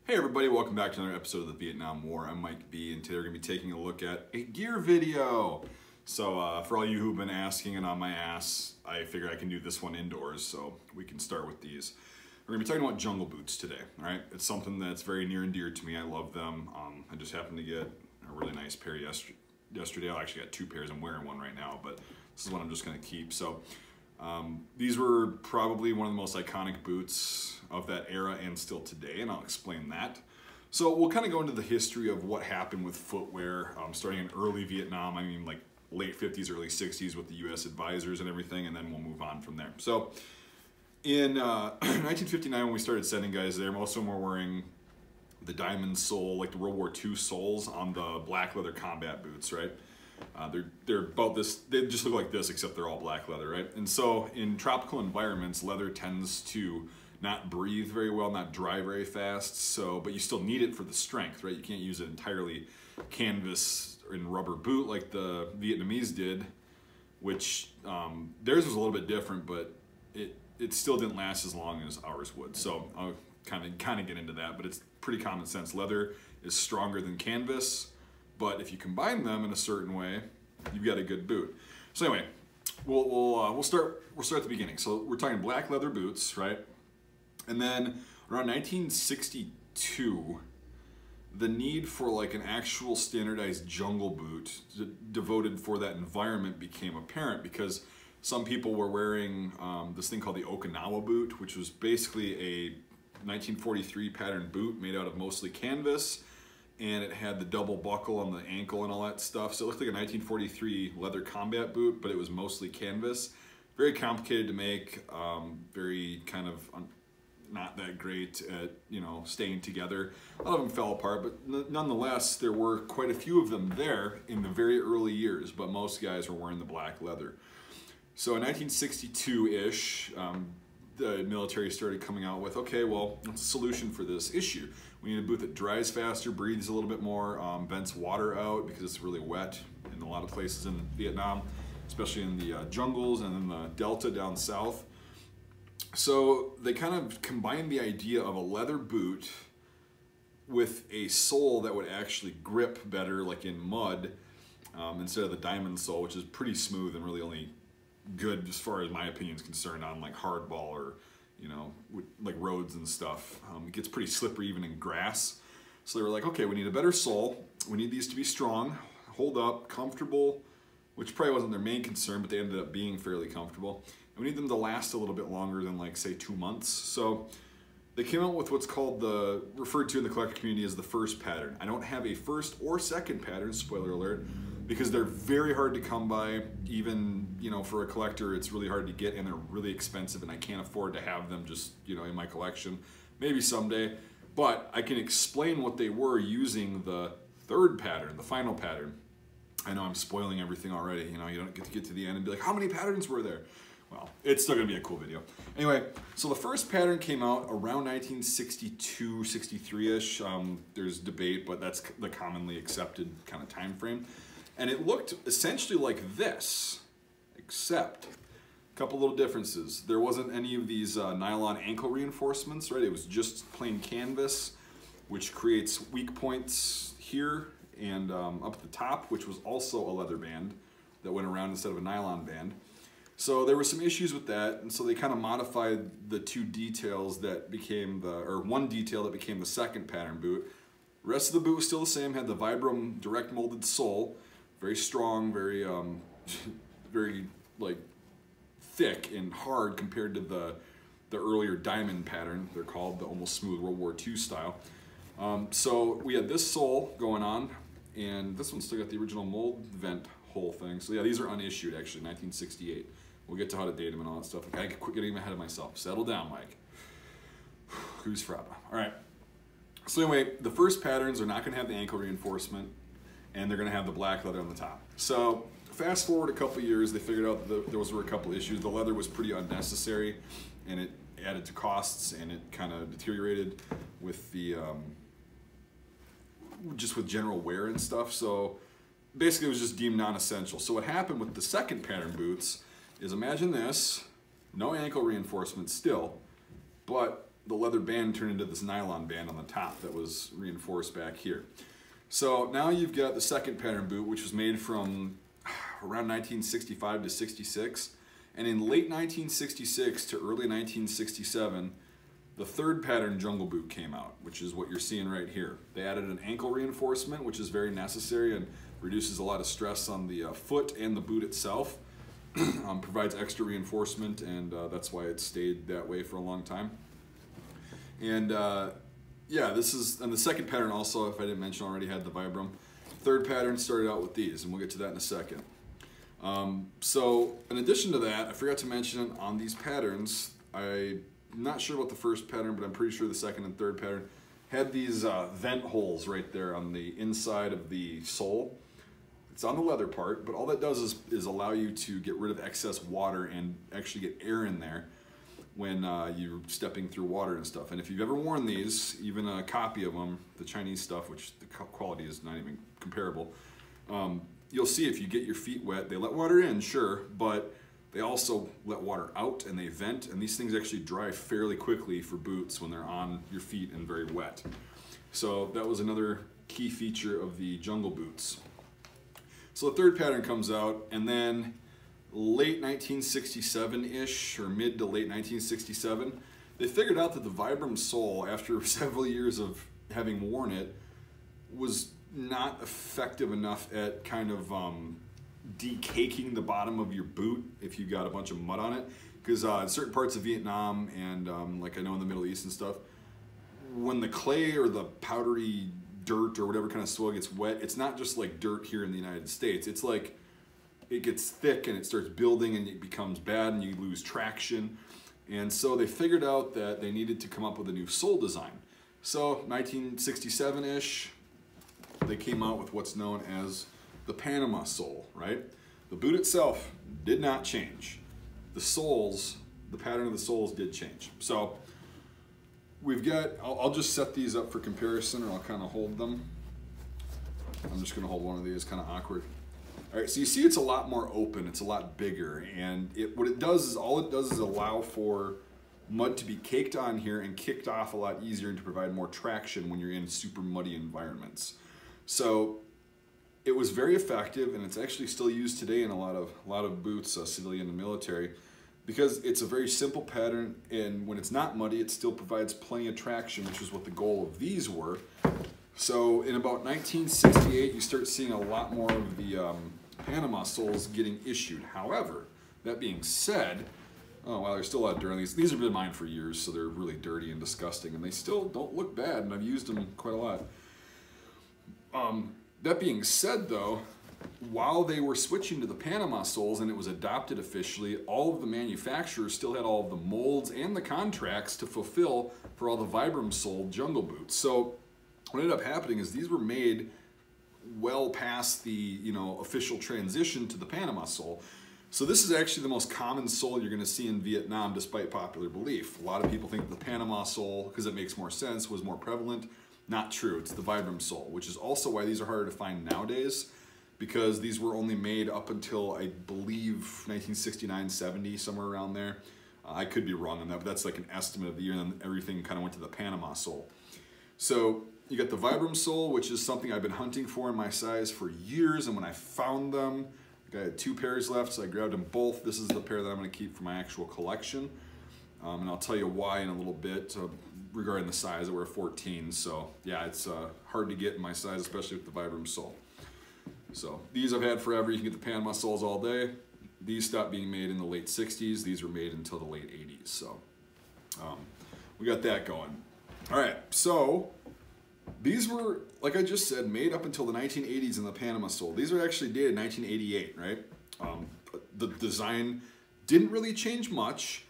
Hey everybody, welcome back to another episode of the Vietnam War. I'm Mike B, and today we're going to be taking a look at a gear video. So for all you who've been asking and on my ass, I figured I can do this one indoors, so we can start with these. We're going to be talking about jungle boots today, all right? It's something that's very near and dear to me. I love them. I just happened to get a really nice pair yesterday. I actually got two pairs. I'm wearing one right now, but this is one I'm just going to keep. So these were probably one of the most iconic boots of that era and still today, and I'll explain that. So we'll kind of go into the history of what happened with footwear, starting in early Vietnam, I mean like late 50s, early 60s with the US advisors and everything, and then we'll move on from there. So in 1959, when we started sending guys there, most of them were wearing the diamond sole, like the World War II soles on the black leather combat boots, right? They're about this, they just look like this, except they're all black leather, right? And so in tropical environments, leather tends to not breathe very well, not dry very fast, so, but you still need it for the strength, right? You can't use an entirely canvas and rubber boot like the Vietnamese did, which theirs was a little bit different, but it still didn't last as long as ours would. So I'll kind of get into that, but it's pretty common sense. Leather is stronger than canvas, but if you combine them in a certain way, you've got a good boot. So anyway, we'll start at the beginning. So we're talking black leather boots, right? And then around 1962, the need for like an actual standardized jungle boot devoted for that environment became apparent, because some people were wearing this thing called the Okinawa boot, which was basically a 1943 pattern boot made out of mostly canvas, and it had the double buckle on the ankle and all that stuff. So it looked like a 1943 leather combat boot, but it was mostly canvas. Very complicated to make, very kind of not that great at, you know, staying together. A lot of them fell apart, but nonetheless, there were quite a few of them there in the very early years, but most guys were wearing the black leather. So in 1962-ish, the military started coming out with, okay, well, what's a solution for this issue? We need a boot that dries faster, breathes a little bit more, vents water out because it's really wet in a lot of places in Vietnam, especially in the jungles and in the delta down south. So they kind of combined the idea of a leather boot with a sole that would actually grip better, like in mud, instead of the diamond sole, which is pretty smooth and really only good as far as my opinion is concerned on like hardball or, you know, like roads and stuff. It gets pretty slippery even in grass. So they were like, okay, we need a better sole. We need these to be strong, hold up, comfortable, which probably wasn't their main concern, but they ended up being fairly comfortable. And we need them to last a little bit longer than like say 2 months. So they came out with what's called referred to in the collector community as the first pattern. I don't have a first or second pattern, spoiler alert, because they're very hard to come by. Even, you know, for a collector, it's really hard to get, and they're really expensive, and I can't afford to have them just, you know, in my collection. Maybe someday, but I can explain what they were using the third pattern, the final pattern. I know I'm spoiling everything already. You know, you don't get to the end and be like, how many patterns were there? Well, it's still gonna be a cool video. Anyway, so the first pattern came out around 1962, 63-ish. There's debate, but that's the commonly accepted kind of time frame. And it looked essentially like this, except a couple little differences. There wasn't any of these nylon ankle reinforcements, right? It was just plain canvas, which creates weak points here and up at the top, which was also a leather band that went around instead of a nylon band. So there were some issues with that, and so they kind of modified the two details that became one detail that became the second pattern boot. The rest of the boot was still the same, had the Vibram direct molded sole, very strong, very, very like thick and hard compared to the earlier diamond pattern. They're called the almost smooth World War II style. So we had this sole going on, and this one's still got the original mold vent hole thing. So yeah, these are unissued actually, 1968. We'll get to how to date them and all that stuff. Okay, I quit getting ahead of myself. Settle down, Mike. Who's Fraba? All right. So anyway, the first patterns are not going to have the ankle reinforcement, and they're going to have the black leather on the top. So fast forward a couple years, they figured out that there were a couple issues. The leather was pretty unnecessary, and it added to costs, and it kind of deteriorated with the just with general wear and stuff. So basically it was just deemed non-essential. So what happened with the second pattern boots is, imagine this, no ankle reinforcement still, but the leather band turned into this nylon band on the top that was reinforced back here. So now you've got the second pattern boot, which was made from around 1965 to 66. And in late 1966 to early 1967, the third pattern jungle boot came out, which is what you're seeing right here. They added an ankle reinforcement, which is very necessary and reduces a lot of stress on the foot and the boot itself. Provides extra reinforcement, and that's why it stayed that way for a long time. And yeah, this is, and the second pattern also, if I didn't mention already, had the Vibram. Third pattern started out with these, and we'll get to that in a second. So in addition to that, I forgot to mention on these patterns, I'm not sure about the first pattern, but I'm pretty sure the second and third pattern had these vent holes right there on the inside of the sole. It's on the leather part, but all that does is allow you to get rid of excess water and actually get air in there when you're stepping through water and stuff. And if you've ever worn these, even a copy of them, the Chinese stuff, which the quality is not even comparable, you'll see if you get your feet wet, they let water in, sure, but they also let water out and they vent, and these things actually dry fairly quickly for boots when they're on your feet and very wet. So that was another key feature of the jungle boots. So the third pattern comes out, and then late 1967-ish, or mid to late 1967, they figured out that the Vibram sole, after several years of having worn it, was not effective enough at kind of decaking the bottom of your boot if you got a bunch of mud on it. Because in certain parts of Vietnam and like I know in the Middle East and stuff, when the clay or the powdery dirt or whatever kind of soil gets wet, it's not just like dirt here in the United States. It's like it gets thick and it starts building and it becomes bad and you lose traction. And so they figured out that they needed to come up with a new sole design. So 1967-ish, they came out with what's known as the Panama sole, right? The boot itself did not change. The soles, the pattern of the soles did change. So we've got, I'll just set these up for comparison, or I'll kind of hold them. I'm just gonna hold one of these, kind of awkward. All right, so you see it's a lot more open, it's a lot bigger, and what it does is, all it does is allow for mud to be caked on here and kicked off a lot easier and to provide more traction when you're in super muddy environments. So it was very effective, and it's actually still used today in a lot of boots, civilian and military, because it's a very simple pattern, and when it's not muddy, it still provides plenty of traction, which is what the goal of these were. So in about 1968, you start seeing a lot more of the Panama soles getting issued. However, that being said, oh wow, there's still a lot of dirt on these. These have been mine for years, so they're really dirty and disgusting, and they still don't look bad, and I've used them quite a lot. That being said though, while they were switching to the Panama soles and it was adopted officially, all of the manufacturers still had all of the molds and the contracts to fulfill for all the Vibram sole jungle boots. So what ended up happening is these were made well past the official transition to the Panama sole. So this is actually the most common sole you're going to see in Vietnam, despite popular belief. A lot of people think the Panama sole, because it makes more sense, was more prevalent. Not true. It's the Vibram sole, which is also why these are harder to find nowadays, because these were only made up until, I believe, 1969, 70, somewhere around there. I could be wrong on that, but that's like an estimate of the year, and then everything kind of went to the Panama sole. So you got the Vibram sole, which is something I've been hunting for in my size for years, and when I found them, I had 2 pairs left, so I grabbed them both. This is the pair that I'm going to keep for my actual collection, and I'll tell you why in a little bit regarding the size. I wear 14, so yeah, it's hard to get in my size, especially with the Vibram sole. So these I've had forever. You can get the Panama soles all day. These stopped being made in the late 60s. These were made until the late 80s, so we got that going. All right, so these were, like I just said, made up until the 1980s in the Panama sole. These are actually dated 1988, right? The design didn't really change much.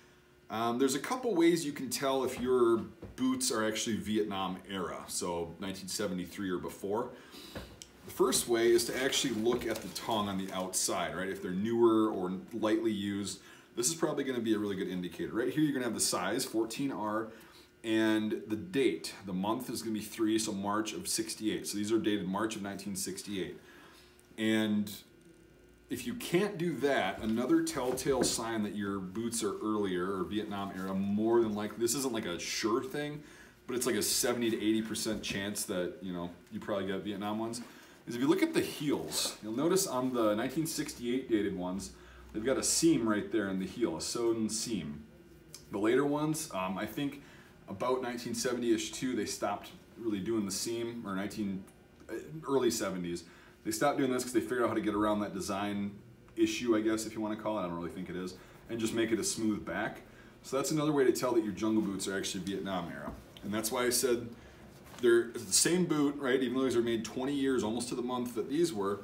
There's a couple ways you can tell if your boots are actually Vietnam era, so 1973 or before. The first way is to actually look at the tongue on the outside, right? If they're newer or lightly used, this is probably going to be a really good indicator. Right here, you're going to have the size, 14R, and the date. The month is going to be 3, so March of 68. So these are dated March of 1968. And if you can't do that, another telltale sign that your boots are earlier or Vietnam era, more than likely, this isn't like a sure thing, but it's like a 70 to 80% chance that, you know, you probably got Vietnam ones, is if you look at the heels, you'll notice on the 1968 dated ones, they've got a seam right there in the heel, a sewn seam. The later ones, I think about 1970-ish too, they stopped really doing the seam, or early 70s. They stopped doing this because they figured out how to get around that design issue, I guess, if you want to call it. I don't really think it is, and just make it a smooth back. So that's another way to tell that your jungle boots are actually Vietnam era. And that's why I said they're the same boot, right? Even though these are made 20 years, almost to the month that these were,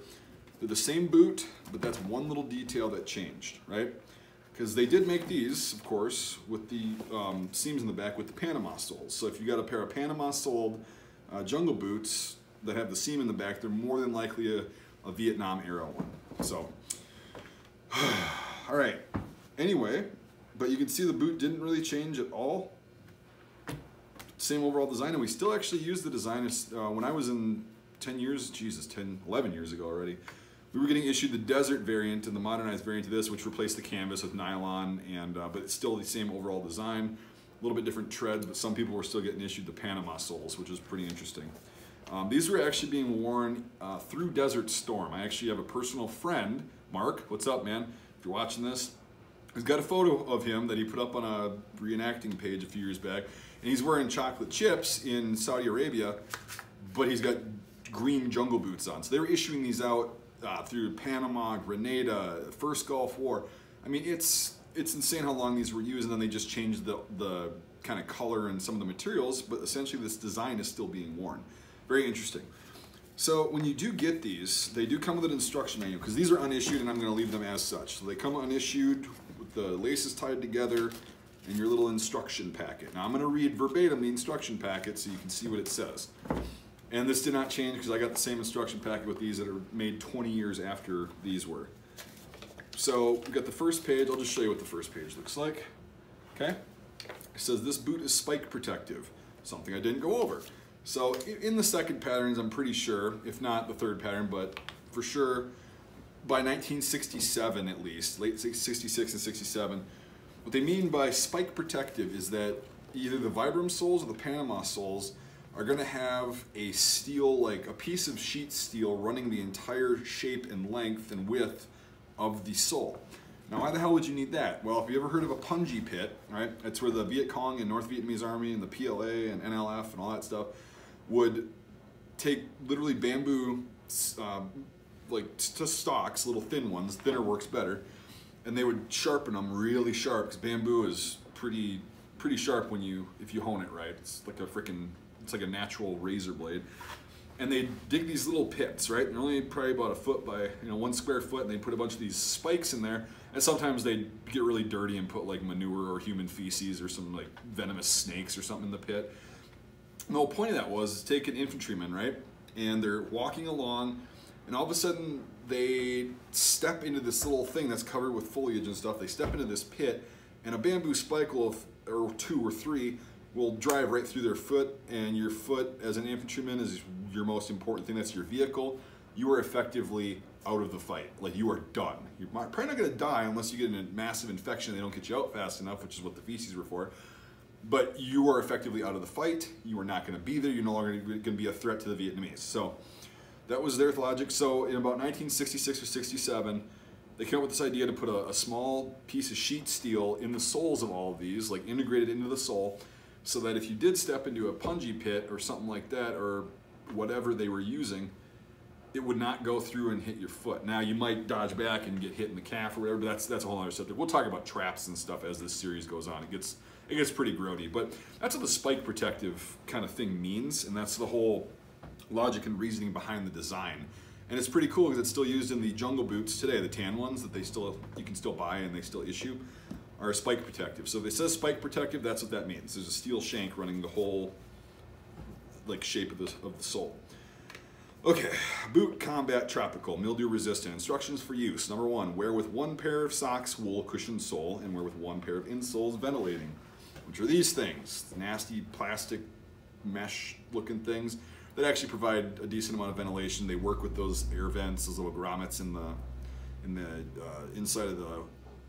they're the same boot, but that's one little detail that changed, right? Because they did make these, of course, with the seams in the back with the Panama soles. So if you got a pair of Panama soled jungle boots that have the seam in the back, they're more than likely a Vietnam era one. So, all right. Anyway, but you can see the boot didn't really change at all. Same overall design, and we still actually use the design. When I was in 11 years ago already, we were getting issued the desert variant and the modernized variant of this, which replaced the canvas with nylon, and but it's still the same overall design. A little bit different treads, but some people were still getting issued the Panama soles, which is pretty interesting. These were actually being worn through Desert Storm. I actually have a personal friend, Mark, what's up, man? If you're watching this, he's got a photo of him that he put up on a reenacting page a few years back, and he's wearing chocolate chips in Saudi Arabia, but he's got green jungle boots on. So they were issuing these out through Panama, Grenada, first Gulf War. I mean, it's insane how long these were used, and then they just changed the kind of color and some of the materials, but essentially this design is still being worn. Very interesting. So when you do get these, they do come with an instruction manual, because these are unissued, and I'm going to leave them as such. So they come unissued with the laces tied together and your little instruction packet. Now I'm going to read verbatim the instruction packet so you can see what it says. And this did not change because I got the same instruction packet with these that are made 20 years after these were. So we've got the first page. I'll just show you what the first page looks like. Okay? It says this boot is spike protective, something I didn't go over. So in the second patterns, I'm pretty sure, if not the third pattern, but for sure by 1967 at least, late 66 and 67, what they mean by spike protective is that either the Vibram soles or the Panama soles are going to have a steel, like a piece of sheet steel running the entire shape and length and width of the sole. Now, why the hell would you need that? Well, if you ever heard of a punji pit, right? That's where the Viet Cong and North Vietnamese Army and the PLA and NLF and all that stuff would take literally bamboo, like stalks, little thin ones, thinner works better, and they would sharpen them really sharp, because bamboo is pretty sharp if you hone it right. It's like it's like a natural razor blade. And they dig these little pits, right? They're only probably about a foot by 1 square foot, and they put a bunch of these spikes in there. And sometimes they get really dirty and put like manure or human feces or some like venomous snakes or something in the pit. And the whole point of that was take an infantryman, right? And they're walking along, and all of a sudden they step into this little thing that's covered with foliage and stuff. They step into this pit, and a bamboo spike or 2 or 3 will drive right through their foot, and your foot as an infantryman is your most important thing. That's your vehicle. You are effectively out of the fight. Like, you are done. You're probably not going to die unless you get a massive infection and they don't get you out fast enough, which is what the feces were for. But you are effectively out of the fight. You are not going to be there. You're no longer going to be a threat to the Vietnamese. So that was their logic. So in about 1966 or 67, they came up with this idea to put a small piece of sheet steel in the soles of all of these, like integrated into the sole, so that if you did step into a punji pit or something like that, or whatever they were using, it would not go through and hit your foot. Now, you might dodge back and get hit in the calf or whatever, but that's a whole other subject. We'll talk about traps and stuff as this series goes on. It gets pretty grody, but that's what the spike protective kind of thing means, and that's the whole logic and reasoning behind the design. And it's pretty cool because it's still used in the jungle boots today, the tan ones that you can still buy and they still issue, are spike protective. So if it says spike protective, that's what that means. There's a steel shank running the whole like shape of the sole. Okay, boot combat tropical, mildew resistant. Instructions for use. Number 1, wear with 1 pair of socks, wool cushioned sole, and wear with 1 pair of insoles, ventilating, which are these things, nasty plastic mesh looking things that actually provide a decent amount of ventilation. They work with those air vents, those little grommets in in the inside of the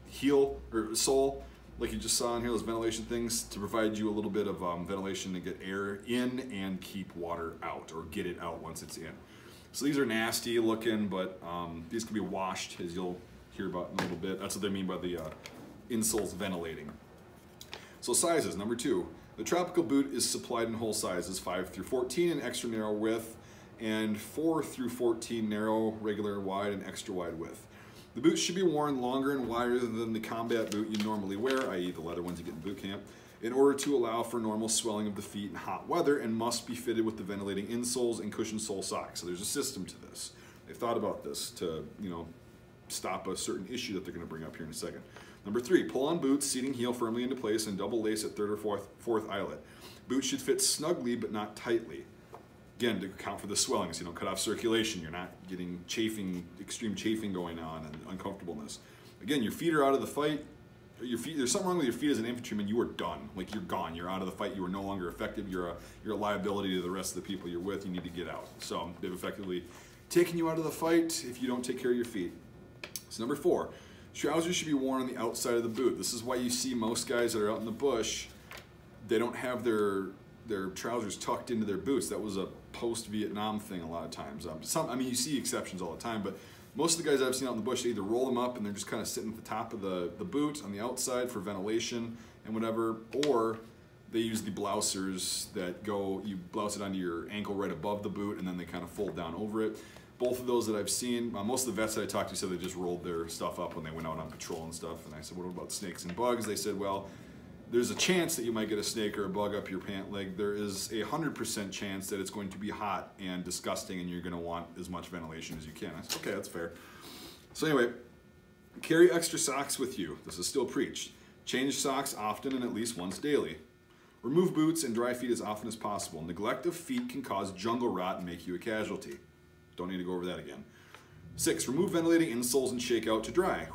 heel or sole, like you just saw in here, those ventilation things, to provide you a little bit of ventilation to get air in and keep water out, or get it out once it's in. So these are nasty looking, but these can be washed, as you'll hear about in a little bit. That's what they mean by the insoles ventilating. So sizes, number 2. The tropical boot is supplied in whole sizes, 5 through 14 in extra narrow width, and 4 through 14 narrow, regular wide, and extra wide width. The boots should be worn longer and wider than the combat boot you normally wear, i.e. the leather ones you get in boot camp, in order to allow for normal swelling of the feet in hot weather, and must be fitted with the ventilating insoles and cushioned sole socks. So there's a system to this. They thought about this to, you know, stop a certain issue that they're going to bring up here in a second. Number 3, pull on boots, seating heel firmly into place, and double lace at 3rd or 4th eyelet. Boots should fit snugly but not tightly. Again, to account for the swelling, so you don't cut off circulation. You're not getting chafing, extreme chafing going on, and uncomfortableness. Again, your feet are out of the fight. Your feet, there's something wrong with your feet as an infantryman. You are done. Like, you're gone. You're out of the fight. You are no longer effective. You're a liability to the rest of the people you're with. You need to get out. So they've effectively taken you out of the fight if you don't take care of your feet. So number 4, trousers should be worn on the outside of the boot. This is why you see most guys that are out in the bush, they don't have their trousers tucked into their boots. That was a post-Vietnam thing a lot of times. I mean, you see exceptions all the time, but most of the guys I've seen out in the bush, they either roll them up and they're just kind of sitting at the top of the boot on the outside for ventilation and whatever, or they use the blousers that go, you blouse it onto your ankle right above the boot, and then they kind of fold down over it. Both of those that I've seen, most of the vets that I talked to said they just rolled their stuff up when they went out on patrol and stuff. And I said, what about snakes and bugs? They said, well, there's a chance that you might get a snake or a bug up your pant leg. There is a 100% chance that it's going to be hot and disgusting, and you're going to want as much ventilation as you can. I said, okay, that's fair. So anyway, carry extra socks with you. This is still preached. Change socks often and at least once daily. Remove boots and dry feet as often as possible. Neglect of feet can cause jungle rot and make you a casualty. Don't need to go over that again. 6, remove ventilating insoles and shake out to dry.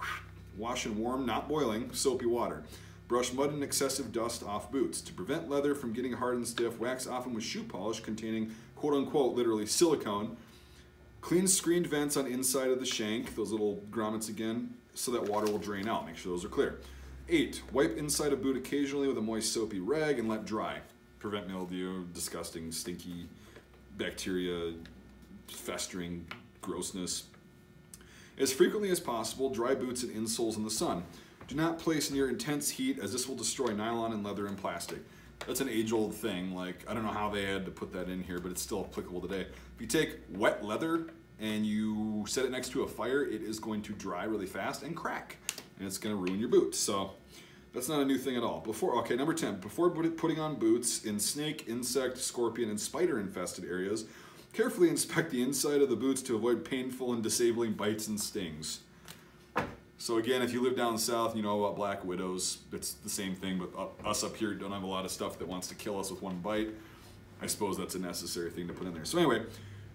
Wash in warm, not boiling, soapy water. Brush mud and excessive dust off boots. To prevent leather from getting hard and stiff, wax often with shoe polish containing quote-unquote, literally, silicone. Clean screened vents on inside of the shank, those little grommets again, so that water will drain out. Make sure those are clear. 8, wipe inside a boot occasionally with a moist soapy rag and let dry. Prevent mildew, disgusting, stinky bacteria, festering grossness. As frequently as possible, dry boots and insoles in the sun. Do not place near intense heat, as this will destroy nylon and leather and plastic. That's an age-old thing. Like, I don't know how they had to put that in here, but it's still applicable today. If you take wet leather and you set it next to a fire, it is going to dry really fast and crack, and it's going to ruin your boots. So that's not a new thing at all. Okay, number 10. Before putting on boots in snake, insect, scorpion, and spider-infested areas, carefully inspect the inside of the boots to avoid painful and disabling bites and stings. So again, if you live down south, you know about black widows. It's the same thing, but us up here don't have a lot of stuff that wants to kill us with one bite. I suppose that's a necessary thing to put in there. So anyway,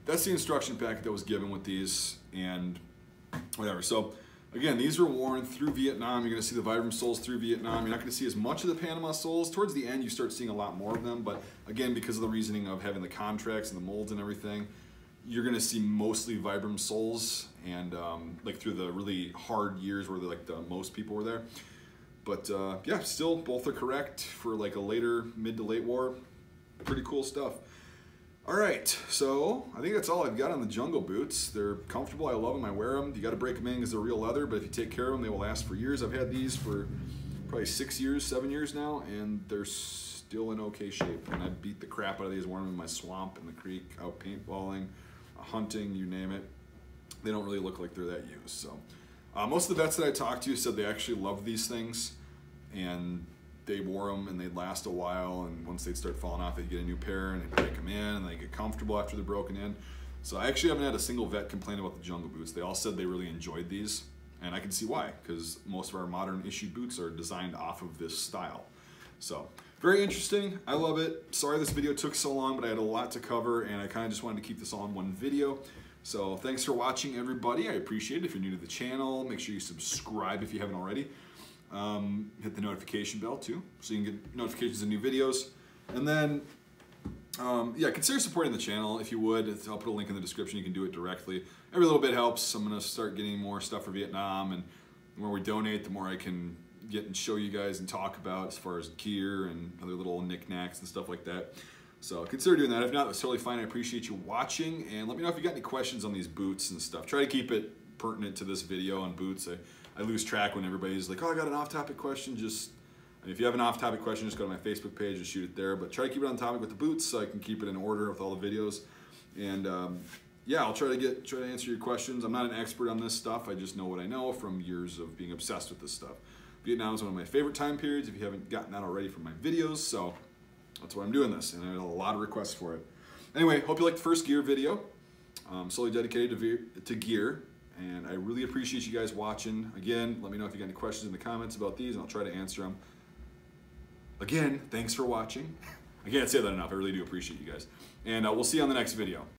that's the instruction packet that was given with these and whatever. So again, these were worn through Vietnam. You're going to see the Vibram Soles through Vietnam. You're not going to see as much of the Panama soles. Towards the end, you start seeing a lot more of them. But again, because of the reasoning of having the contracts and the molds and everything, you're going to see mostly Vibram Soles, and like through the really hard years where like the most people were there. But yeah, still both are correct for like a later, mid to late war. Pretty cool stuff. All right, so I think that's all I've got on the jungle boots. They're comfortable, I love them, I wear them. You got to break them in because they're real leather, but if you take care of them, they will last for years. I've had these for probably 6 years, 7 years now, and they're still in okay shape. And I beat the crap out of these, worn them in my swamp, in the creek, out paintballing, hunting, you name it. They don't really look like they're that used. So most of the vets that I talked to said they actually love these things, and they wore them and they'd last a while, and once they'd start falling off, they'd get a new pair and they'd break them in and they get comfortable after they're broken in. So I actually haven't had a single vet complain about the jungle boots. They all said they really enjoyed these, and I can see why, because most of our modern issued boots are designed off of this style. So very interesting. I love it. Sorry this video took so long, but I had a lot to cover and I kind of just wanted to keep this all in one video. So thanks for watching, everybody. I appreciate it. If you're new to the channel, make sure you subscribe if you haven't already. Hit the notification bell too, so you can get notifications of new videos. And then Yeah, consider supporting the channel if you would. I'll put a link in the description. You can do it directly. Every little bit helps. I'm going to start getting more stuff for Vietnam, and the more we donate, the more I can get and show you guys and talk about as far as gear and other little knickknacks and stuff like that. So consider doing that. If not, that's totally fine. I appreciate you watching, and let me know if you got any questions on these boots and stuff. Try to keep it pertinent to this video on boots. I lose track when everybody's like, oh, I got an off-topic question. Just if you have an off-topic question, just go to my Facebook page and shoot it there. But try to keep it on topic with the boots so I can keep it in order with all the videos. And yeah, I'll try to answer your questions. I'm not an expert on this stuff. I just know what I know from years of being obsessed with this stuff. Vietnam is one of my favorite time periods, if you haven't gotten that already from my videos, so that's why I'm doing this, and I had a lot of requests for it. Anyway, hope you liked the first gear video. Solely dedicated to gear, and I really appreciate you guys watching. Again, let me know if you got any questions in the comments about these, and I'll try to answer them. Again, thanks for watching. I can't say that enough. I really do appreciate you guys. And we'll see you on the next video.